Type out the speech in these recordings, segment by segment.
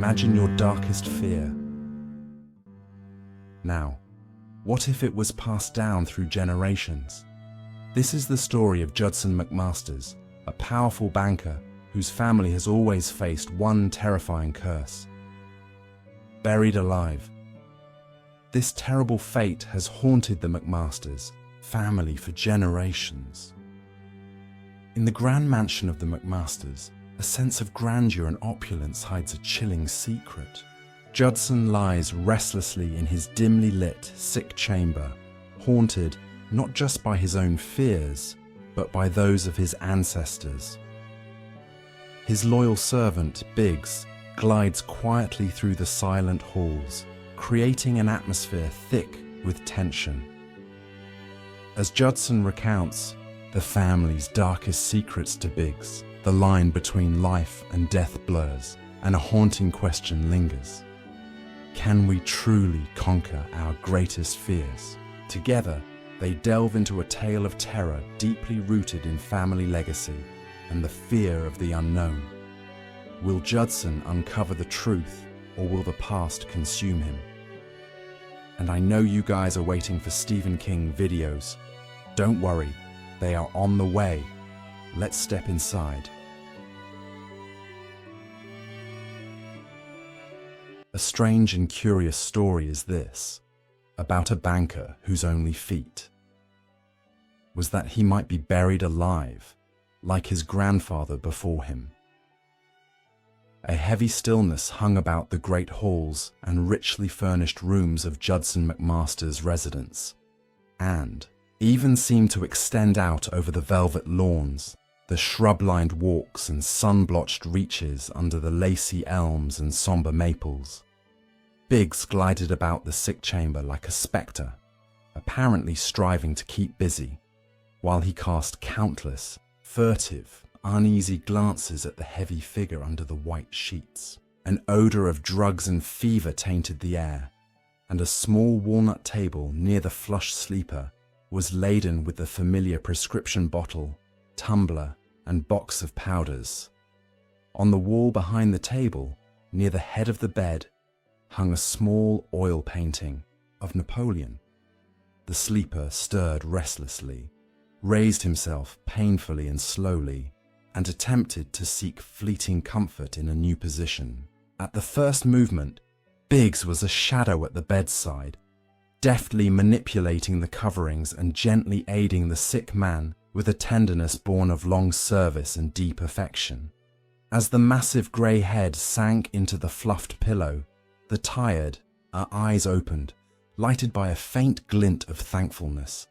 imagine your darkest fear. Now, what if it was passed down through generations? This is the story of Judson McMasters, a powerful banker whose family has always faced one terrifying curse: buried alive. This terrible fate has haunted the McMasters family for generations. In the grand mansion of the McMasters, a sense of grandeur and opulence hides a chilling secret. Judson lies restlessly in his dimly lit, sick chamber, haunted not just by his own fears, but by those of his ancestors. His loyal servant, Biggs, glides quietly through the silent halls, creating an atmosphere thick with tension. As Judson recounts the family's darkest secrets to Biggs, the line between life and death blurs, and a haunting question lingers. Can we truly conquer our greatest fears? Together, they delve into a tale of terror deeply rooted in family legacy and the fear of the unknown. Will Judson uncover the truth, or will the past consume him? And I know you guys are waiting for Stephen King videos. Don't worry, they are on the way. Let's step inside. A strange and curious story is this, about a banker whose only feat was that he might be buried alive, like his grandfather before him. A heavy stillness hung about the great halls and richly furnished rooms of Judson McMasters' residence, and even seemed to extend out over the velvet lawns, the shrub-lined walks and sun-blotched reaches under the lacy elms and somber maples. Biggs glided about the sick chamber like a spectre, apparently striving to keep busy, while he cast countless, furtive, uneasy glances at the heavy figure under the white sheets. An odour of drugs and fever tainted the air, and a small walnut table near the flushed sleeper was laden with the familiar prescription bottle, tumbler, and box of powders. On the wall behind the table, near the head of the bed, hung a small oil painting of Napoleon. The sleeper stirred restlessly, raised himself painfully and slowly, and attempted to seek fleeting comfort in a new position. At the first movement, Biggs was a shadow at the bedside, deftly manipulating the coverings and gently aiding the sick man with a tenderness born of long service and deep affection. As the massive grey head sank into the fluffed pillow, the tired, eyes opened, lighted by a faint glint of thankfulness.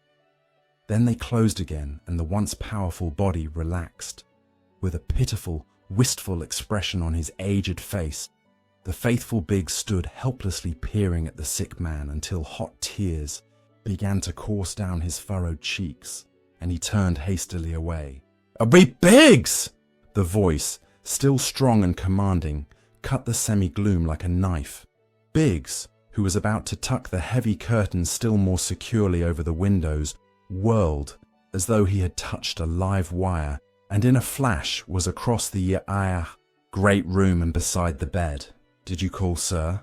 Then they closed again, and the once powerful body relaxed. With a pitiful, wistful expression on his aged face, the faithful Biggs stood helplessly peering at the sick man until hot tears began to course down his furrowed cheeks, and he turned hastily away. Biggs! The voice, still strong and commanding, cut the semi-gloom like a knife. Biggs, who was about to tuck the heavy curtains still more securely over the windows, whirled as though he had touched a live wire, and in a flash was across the great room and beside the bed. Did you call, sir?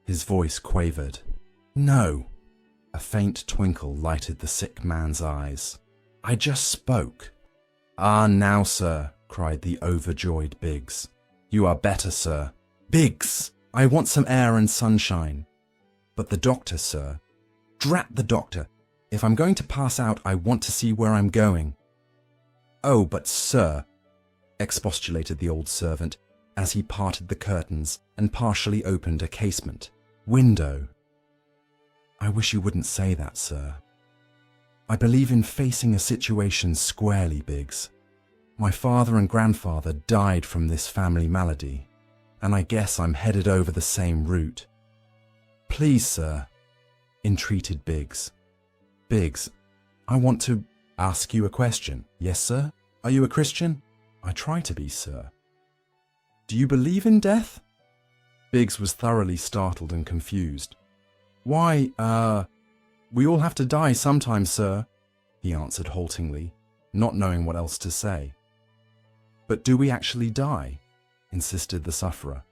His voice quavered. No. A faint twinkle lighted the sick man's eyes. I just spoke. Ah, now, sir, cried the overjoyed Biggs. You are better, sir. Biggs, I want some air and sunshine. But the doctor, sir. Drat the doctor. If I'm going to pass out, I want to see where I'm going. Oh, but sir, expostulated the old servant as he parted the curtains and partially opened a casement window. I wish you wouldn't say that, sir. I believe in facing a situation squarely, Biggs. My father and grandfather died from this family malady, and I guess I'm headed over the same route. Please, sir, entreated Biggs. Biggs, I want to ask you a question. Yes, sir? Are you a Christian? I try to be, sir. Do you believe in death? Biggs was thoroughly startled and confused. Why, we all have to die sometime, sir, he answered haltingly, not knowing what else to say. But do we actually die? Insisted the sufferer.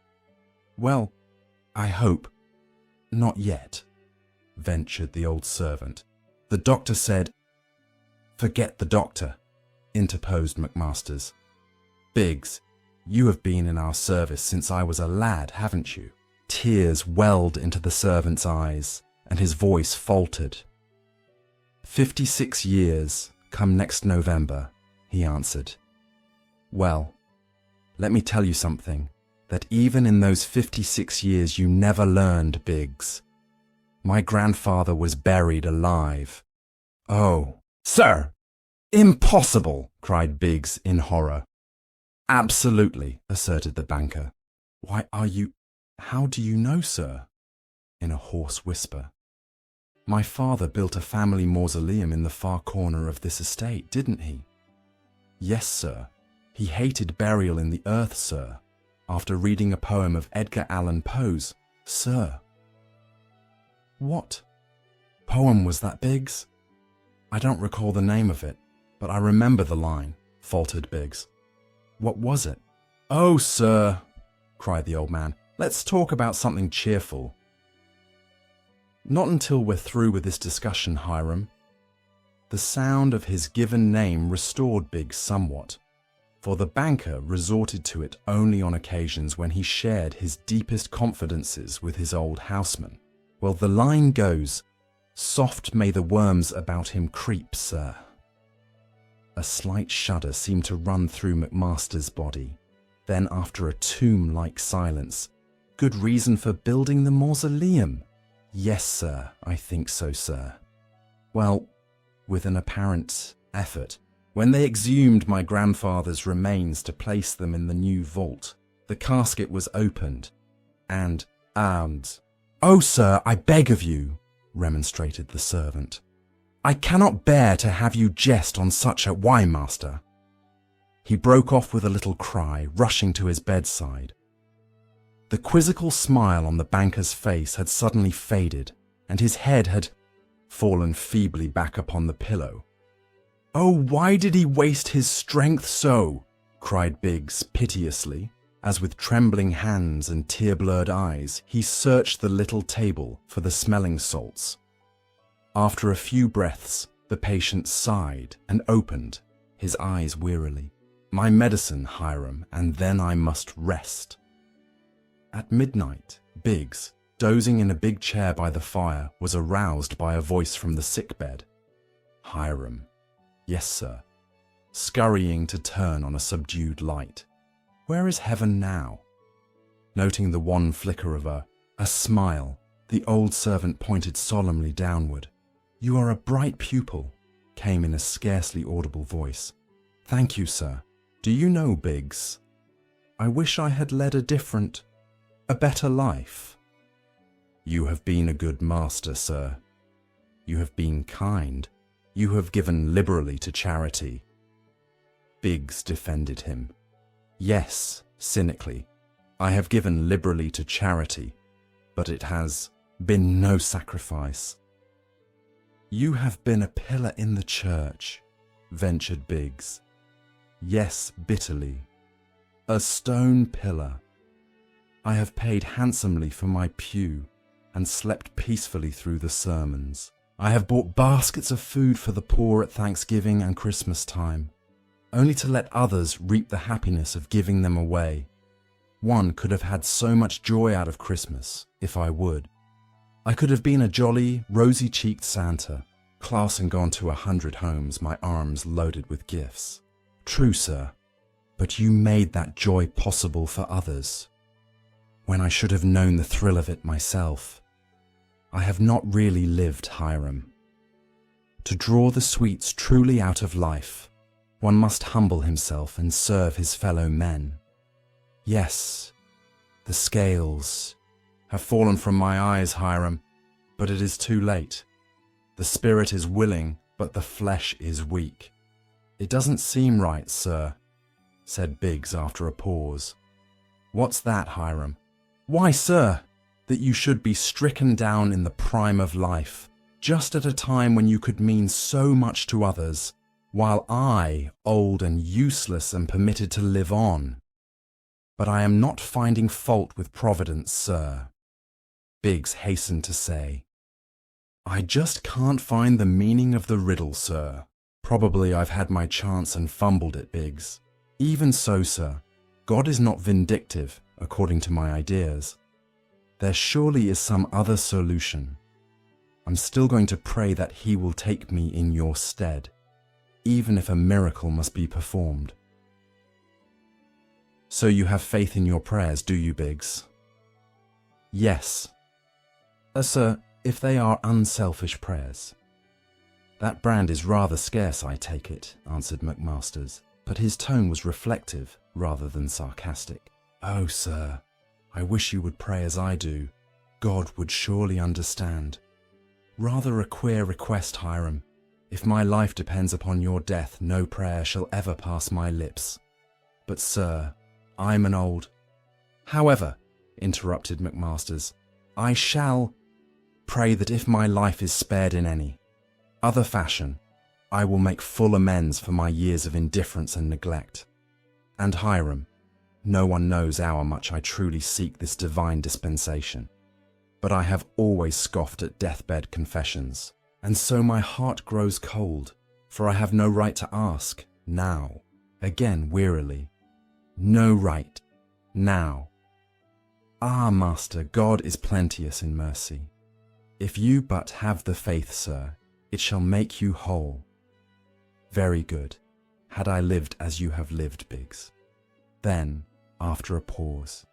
Well, I hope. Not yet, ventured the old servant. The doctor said— Forget the doctor, interposed McMasters. Biggs, you have been in our service since I was a lad, haven't you? Tears welled into the servant's eyes, and his voice faltered. 56 years, come next November, he answered. Well, let me tell you something, that even in those 56 years you never learned, Biggs. My grandfather was buried alive. Oh, sir! Impossible! Cried Biggs in horror. Absolutely, asserted the banker. Why are you— How do you know, sir? In a hoarse whisper. My father built a family mausoleum in the far corner of this estate, didn't he? Yes, sir. He hated burial in the earth, sir, after reading a poem of Edgar Allan Poe's, sir. What poem was that, Biggs? I don't recall the name of it, but I remember the line, faltered Biggs. What was it? Oh, sir, cried the old man, let's talk about something cheerful. Not until we're through with this discussion, Hiram. The sound of his given name restored Biggs somewhat, for the banker resorted to it only on occasions when he shared his deepest confidences with his old houseman. Well, the line goes, soft may the worms about him creep, sir. A slight shudder seemed to run through McMaster's body. Then, after a tomb-like silence, good reason for building the mausoleum. Yes, sir, I think so, sir. Well, with an apparent effort, when they exhumed my grandfather's remains to place them in the new vault, the casket was opened, and— Oh, sir, I beg of you, remonstrated the servant. I cannot bear to have you jest on such a— Why, master? He broke off with a little cry, rushing to his bedside. The quizzical smile on the banker's face had suddenly faded, and his head had fallen feebly back upon the pillow. Oh, why did he waste his strength so? Cried Biggs piteously, as with trembling hands and tear-blurred eyes he searched the little table for the smelling salts. After a few breaths, the patient sighed and opened, his eyes wearily. My medicine, Hiram, and then I must rest. At midnight, Biggs, dozing in a big chair by the fire, was aroused by a voice from the sickbed. Hiram. Yes, sir. Scurrying to turn on a subdued light. Where is heaven now? Noting the wan flicker of a smile, the old servant pointed solemnly downward. You are a bright pupil, came in a scarcely audible voice. Thank you, sir. Do you know, Biggs, I wish I had led a better life. You have been a good master, sir. You have been kind. You have given liberally to charity. Biggs defended him. Yes, cynically, I have given liberally to charity, but it has been no sacrifice. You have been a pillar in the church, ventured Biggs. Yes, bitterly. A stone pillar. I have paid handsomely for my pew and slept peacefully through the sermons. I have bought baskets of food for the poor at Thanksgiving and Christmas time, only to let others reap the happiness of giving them away. One could have had so much joy out of Christmas, if I would. I could have been a jolly, rosy-cheeked Santa, class and gone to 100 homes, my arms loaded with gifts. True, sir, but you made that joy possible for others, when I should have known the thrill of it myself. I have not really lived, Hiram. To draw the sweets truly out of life, one must humble himself and serve his fellow men. Yes, the scales have fallen from my eyes, Hiram, but it is too late. The spirit is willing, but the flesh is weak. It doesn't seem right, sir, said Biggs after a pause. What's that, Hiram? Why, sir, that you should be stricken down in the prime of life, just at a time when you could mean so much to others, while I, old and useless, am permitted to live on. But I am not finding fault with Providence, sir, Biggs hastened to say. I just can't find the meaning of the riddle, sir. Probably I've had my chance and fumbled it, Biggs. Even so, sir, God is not vindictive, according to my ideas. There surely is some other solution. I'm still going to pray that He will take me in your stead, even if a miracle must be performed. So you have faith in your prayers, do you, Biggs? Yes. Sir, if they are unselfish prayers. That brand is rather scarce, I take it, answered McMasters, but his tone was reflective rather than sarcastic. Oh, sir, I wish you would pray as I do. God would surely understand. Rather a queer request, Hiram. If my life depends upon your death, no prayer shall ever pass my lips. But, sir, I'm an old... However, interrupted McMasters, I shall pray that if my life is spared in any other fashion, I will make full amends for my years of indifference and neglect. And Hiram, no one knows how much I truly seek this divine dispensation. But I have always scoffed at deathbed confessions, and so my heart grows cold, for I have no right to ask, now, again wearily. No right, now. Ah, Master, God is plenteous in mercy. If you but have the faith, sir, it shall make you whole. Very good, had I lived as you have lived, Biggs. Then, after a pause,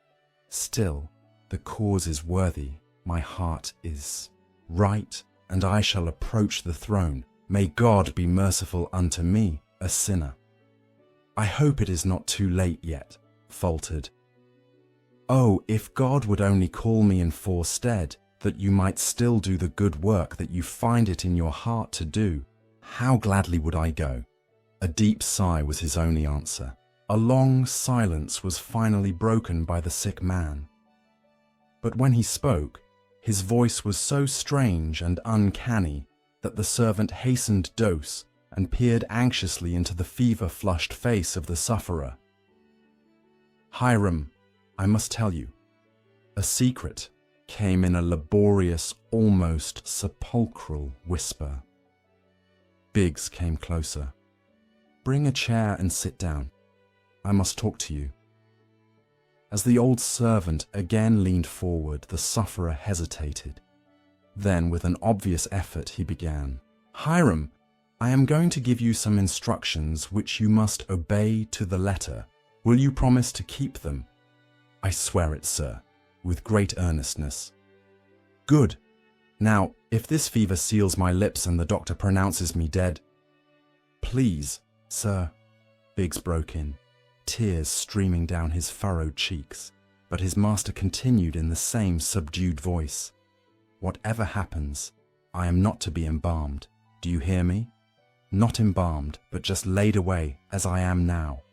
still, the cause is worthy, my heart is right, and I shall approach the throne. May God be merciful unto me, a sinner. I hope it is not too late yet, faltered. Oh, if God would only call me in for stead, that you might still do the good work that you find it in your heart to do, how gladly would I go. A deep sigh was his only answer. A long silence was finally broken by the sick man. But when he spoke, his voice was so strange and uncanny that the servant hastened dose and peered anxiously into the fever-flushed face of the sufferer. Hiram, I must tell you, a secret, came in a laborious, almost sepulchral whisper. Biggs came closer. Bring a chair and sit down. I must talk to you. As the old servant again leaned forward, the sufferer hesitated. Then, with an obvious effort, he began. Hiram, I am going to give you some instructions which you must obey to the letter. Will you promise to keep them? I swear it, sir, with great earnestness. Good. Now, if this fever seals my lips and the doctor pronounces me dead... Please, sir, Biggs broke in, tears streaming down his furrowed cheeks, but his master continued in the same subdued voice. Whatever happens, I am not to be embalmed. Do you hear me? Not embalmed, but just laid away as I am now.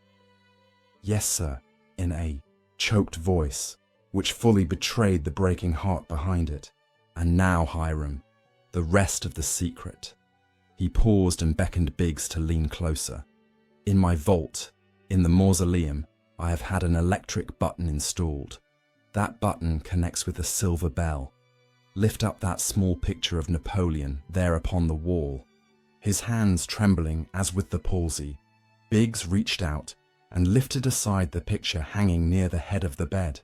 Yes, sir, in a choked voice, which fully betrayed the breaking heart behind it. And now, Hiram, the rest of the secret. He paused and beckoned Biggs to lean closer. In my vault, in the mausoleum, I have had an electric button installed. That button connects with a silver bell. Lift up that small picture of Napoleon there upon the wall. His hands trembling as with the palsy, Biggs reached out and lifted aside the picture hanging near the head of the bed.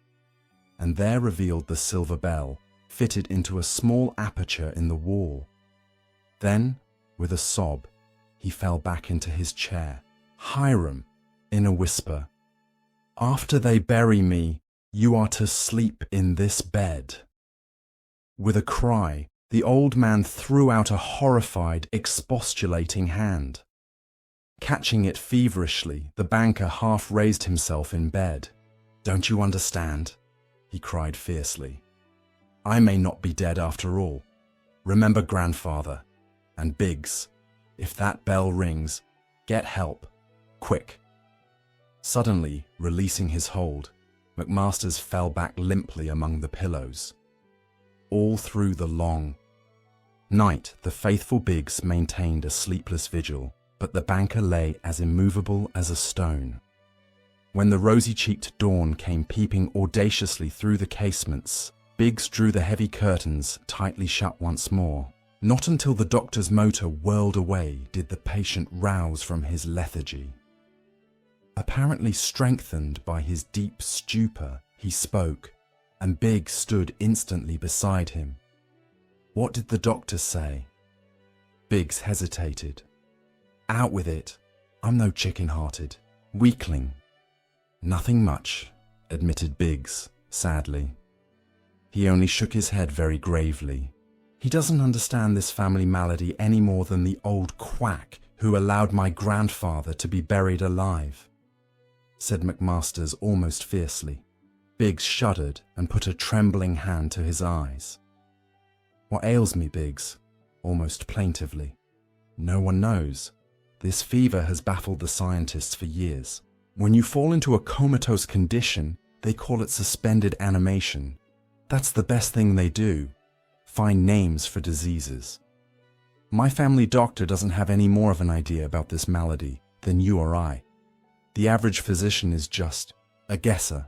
And there revealed the silver bell, fitted into a small aperture in the wall. Then, with a sob, he fell back into his chair. Hiram, in a whisper, after they bury me, you are to sleep in this bed. With a cry, the old man threw out a horrified, expostulating hand. Catching it feverishly, the banker half raised himself in bed. Don't you understand? He cried fiercely. I may not be dead after all. Remember grandfather. And Biggs, if that bell rings, get help. Quick. Suddenly, releasing his hold, McMasters fell back limply among the pillows. All through the long night, the faithful Biggs maintained a sleepless vigil, but the banker lay as immovable as a stone. When the rosy-cheeked dawn came peeping audaciously through the casements, Biggs drew the heavy curtains tightly shut once more. Not until the doctor's motor whirled away did the patient rouse from his lethargy. Apparently strengthened by his deep stupor, he spoke, and Biggs stood instantly beside him. What did the doctor say? Biggs hesitated. Out with it. I'm no chicken-hearted weakling. Nothing much, admitted Biggs, sadly. He only shook his head very gravely. He doesn't understand this family malady any more than the old quack who allowed my grandfather to be buried alive, said McMasters almost fiercely. Biggs shuddered and put a trembling hand to his eyes. What ails me, Biggs? Almost plaintively. No one knows. This fever has baffled the scientists for years. When you fall into a comatose condition, they call it suspended animation. That's the best thing they do. Find names for diseases. My family doctor doesn't have any more of an idea about this malady than you or I. The average physician is just a guesser.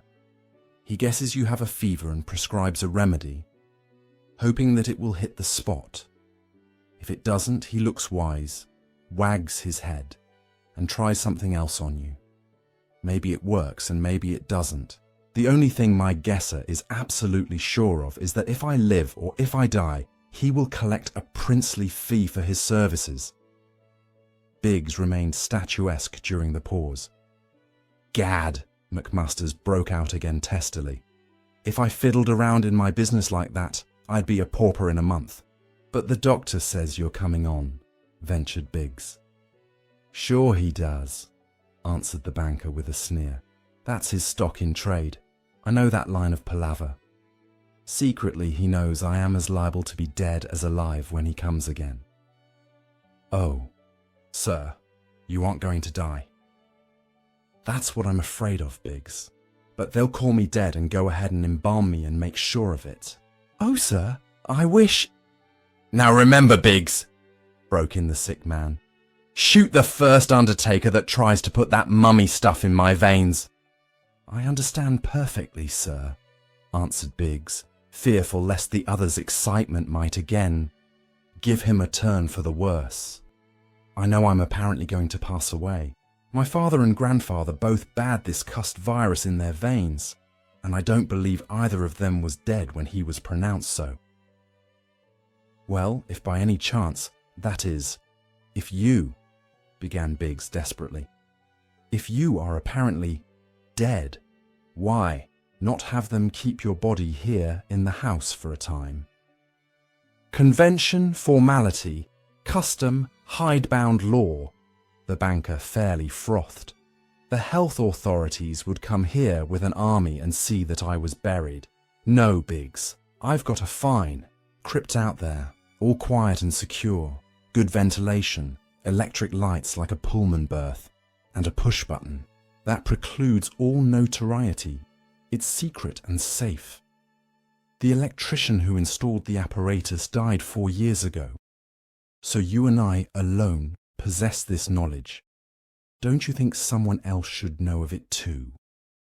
He guesses you have a fever and prescribes a remedy, hoping that it will hit the spot. If it doesn't, he looks wise, wags his head, and tries something else on you. Maybe it works and maybe it doesn't. The only thing my guesser is absolutely sure of is that if I live or if I die, he will collect a princely fee for his services. Biggs remained statuesque during the pause. Gad, McMasters broke out again testily. If I fiddled around in my business like that, I'd be a pauper in a month. But the doctor says you're coming on, ventured Biggs. Sure he does, answered the banker with a sneer. That's his stock in trade. I know that line of palaver. Secretly, he knows I am as liable to be dead as alive when he comes again. Oh, sir, you aren't going to die. That's what I'm afraid of, Biggs. But they'll call me dead and go ahead and embalm me and make sure of it. Oh, sir, I wish... Now remember, Biggs, broke in the sick man. Shoot the first undertaker that tries to put that mummy stuff in my veins. I understand perfectly, sir, answered Biggs, fearful lest the other's excitement might again give him a turn for the worse. I know I'm apparently going to pass away. My father and grandfather both bad this cussed virus in their veins, and I don't believe either of them was dead when he was pronounced so. Well, if by any chance, that is, if you, began Biggs desperately, if you are apparently dead, why not have them keep your body here in the house for a time? Convention, formality, custom, hidebound law, the banker fairly frothed. The health authorities would come here with an army and see that I was buried. No, Biggs, I've got a fine, crypt out there, all quiet and secure, good ventilation, electric lights like a Pullman berth, and a push button. That precludes all notoriety. It's secret and safe. The electrician who installed the apparatus died 4 years ago. So you and I alone possess this knowledge. Don't you think someone else should know of it too?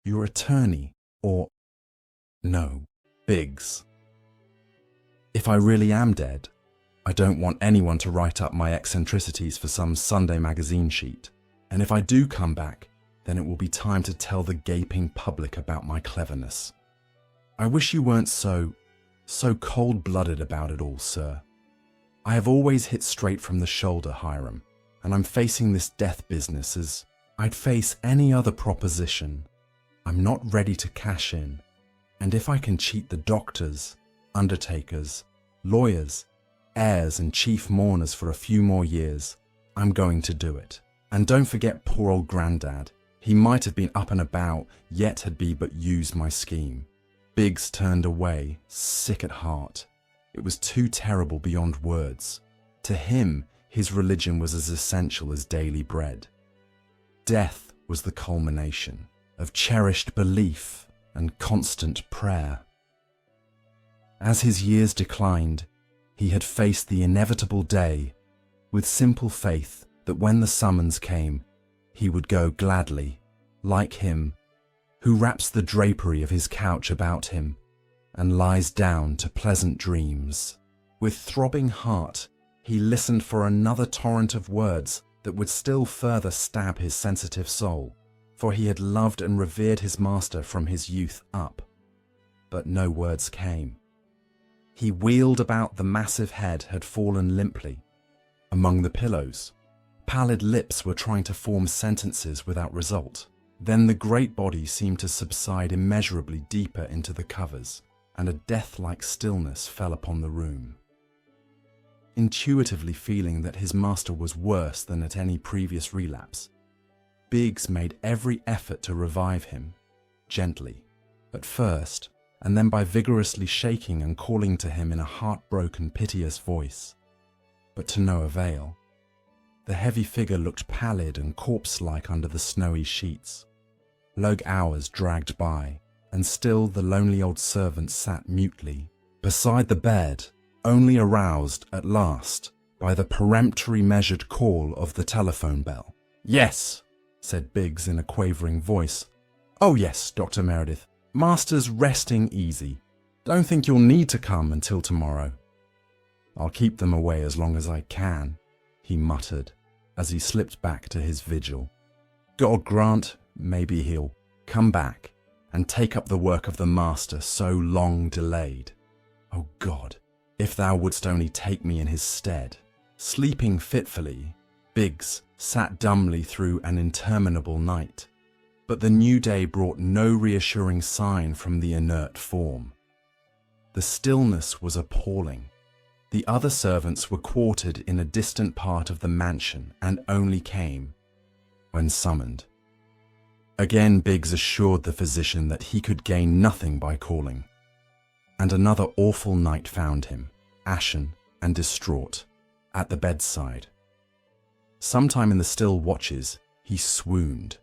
Your attorney, or... No, Biggs. If I really am dead, I don't want anyone to write up my eccentricities for some Sunday magazine sheet. And if I do come back, then it will be time to tell the gaping public about my cleverness. I wish you weren't so cold-blooded about it all, sir. I have always hit straight from the shoulder, Hiram, and I'm facing this death business as I'd face any other proposition. I'm not ready to cash in, and if I can cheat the doctors, undertakers, lawyers, heirs and chief mourners for a few more years, I'm going to do it. And don't forget poor old Grandad. He might have been up and about, yet had be but used my scheme. Biggs turned away, sick at heart. It was too terrible beyond words. To him, his religion was as essential as daily bread. Death was the culmination of cherished belief and constant prayer. As his years declined, he had faced the inevitable day with simple faith that when the summons came, he would go gladly. Like him, who wraps the drapery of his couch about him and lies down to pleasant dreams. With throbbing heart, he listened for another torrent of words that would still further stab his sensitive soul, for he had loved and revered his master from his youth up. But no words came. He wheeled about. The massive head had fallen limply among the pillows. Pallid lips were trying to form sentences without result. Then the great body seemed to subside immeasurably deeper into the covers, and a death-like stillness fell upon the room. Intuitively feeling that his master was worse than at any previous relapse, Biggs made every effort to revive him, gently, at first, and then by vigorously shaking and calling to him in a heartbroken, piteous voice. But to no avail. The heavy figure looked pallid and corpse-like under the snowy sheets. Long hours dragged by, and still the lonely old servant sat mutely beside the bed, only aroused at last by the peremptory measured call of the telephone bell. "Yes," said Biggs in a quavering voice. "Oh yes, Dr. Meredith. Master's resting easy. Don't think you'll need to come until tomorrow." "I'll keep them away as long as I can," he muttered as he slipped back to his vigil. "God grant, maybe he'll come back and take up the work of the master so long delayed. Oh God, if thou wouldst only take me in his stead." Sleeping fitfully, Biggs sat dumbly through an interminable night. But the new day brought no reassuring sign from the inert form. The stillness was appalling. The other servants were quartered in a distant part of the mansion and only came when summoned. Again Biggs assured the physician that he could gain nothing by calling. And another awful night found him, ashen and distraught, at the bedside. Sometime in the still watches, he swooned,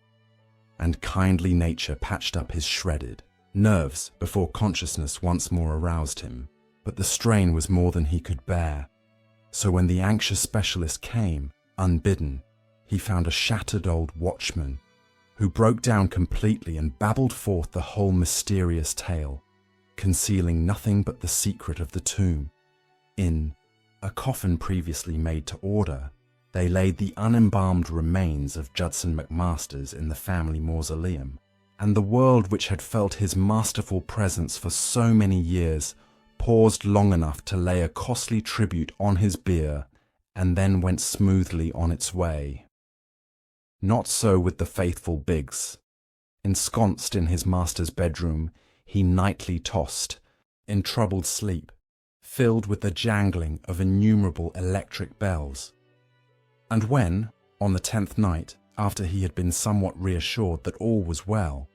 and kindly nature patched up his shredded nerves before consciousness once more aroused him. But the strain was more than he could bear. So when the anxious specialist came, unbidden, he found a shattered old watchman who broke down completely and babbled forth the whole mysterious tale, concealing nothing but the secret of the tomb. In a coffin previously made to order, they laid the unembalmed remains of Judson McMasters in the family mausoleum, and the world which had felt his masterful presence for so many years paused long enough to lay a costly tribute on his bier and then went smoothly on its way. Not so with the faithful Biggs. Ensconced in his master's bedroom, he nightly tossed, in troubled sleep, filled with the jangling of innumerable electric bells. And when, on the 10th night, after he had been somewhat reassured that all was well,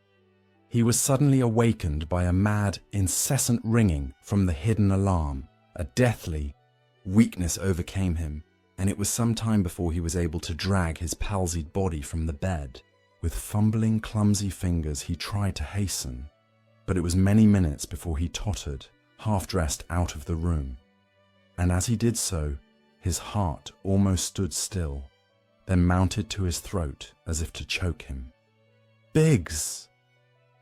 he was suddenly awakened by a mad, incessant ringing from the hidden alarm. A deathly weakness overcame him, and it was some time before he was able to drag his palsied body from the bed. With fumbling, clumsy fingers he tried to hasten, but it was many minutes before he tottered, half-dressed, out of the room. And as he did so, his heart almost stood still, then mounted to his throat as if to choke him. "Biggs!"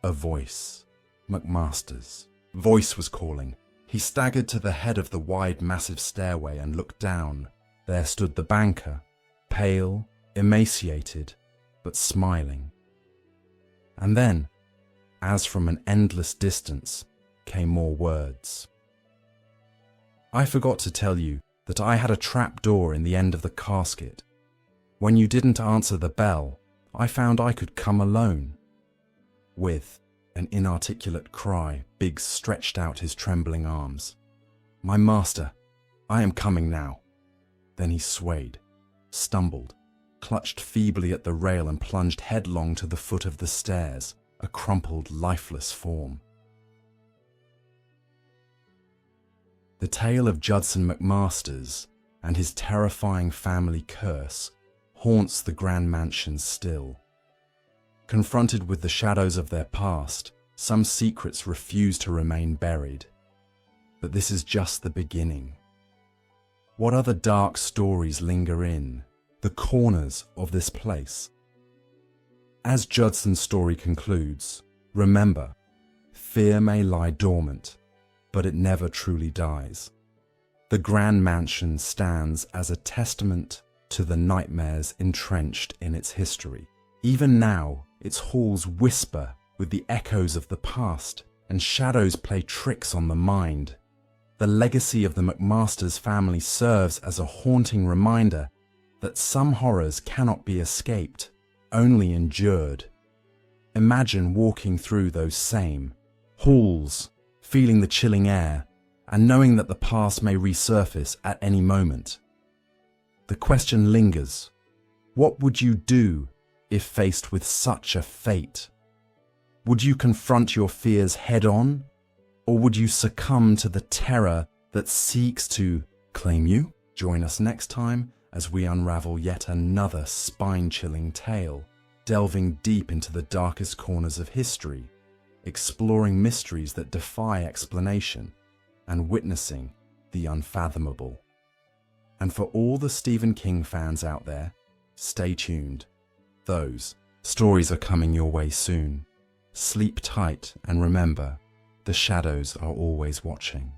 A voice, McMaster's voice, was calling. He staggered to the head of the wide, massive stairway and looked down. There stood the banker, pale, emaciated, but smiling. And then, as from an endless distance, came more words. "I forgot to tell you that I had a trap door in the end of the casket. When you didn't answer the bell, I found I could come alone." With an inarticulate cry, Biggs stretched out his trembling arms. "My master, I am coming now." Then he swayed, stumbled, clutched feebly at the rail and plunged headlong to the foot of the stairs, a crumpled, lifeless form. The tale of Judson McMasters and his terrifying family curse haunts the grand mansion still. Confronted with the shadows of their past, some secrets refuse to remain buried. But this is just the beginning. What other dark stories linger in the corners of this place? As Judson's story concludes, Remember, fear may lie dormant, but it never truly dies. The Grand Mansion stands as a testament to the nightmares entrenched in its history. Even now, its halls whisper with the echoes of the past, and shadows play tricks on the mind. The legacy of the McMasters family serves as a haunting reminder that some horrors cannot be escaped, only endured. Imagine walking through those same halls, feeling the chilling air, and knowing that the past may resurface at any moment. The question lingers: what would you do if faced with such a fate? Would you confront your fears head-on, or would you succumb to the terror that seeks to claim you? Join us next time as we unravel yet another spine-chilling tale, delving deep into the darkest corners of history, exploring mysteries that defy explanation, and witnessing the unfathomable. And for all the Stephen King fans out there, stay tuned. Those stories are coming your way soon. Sleep tight and remember, the shadows are always watching.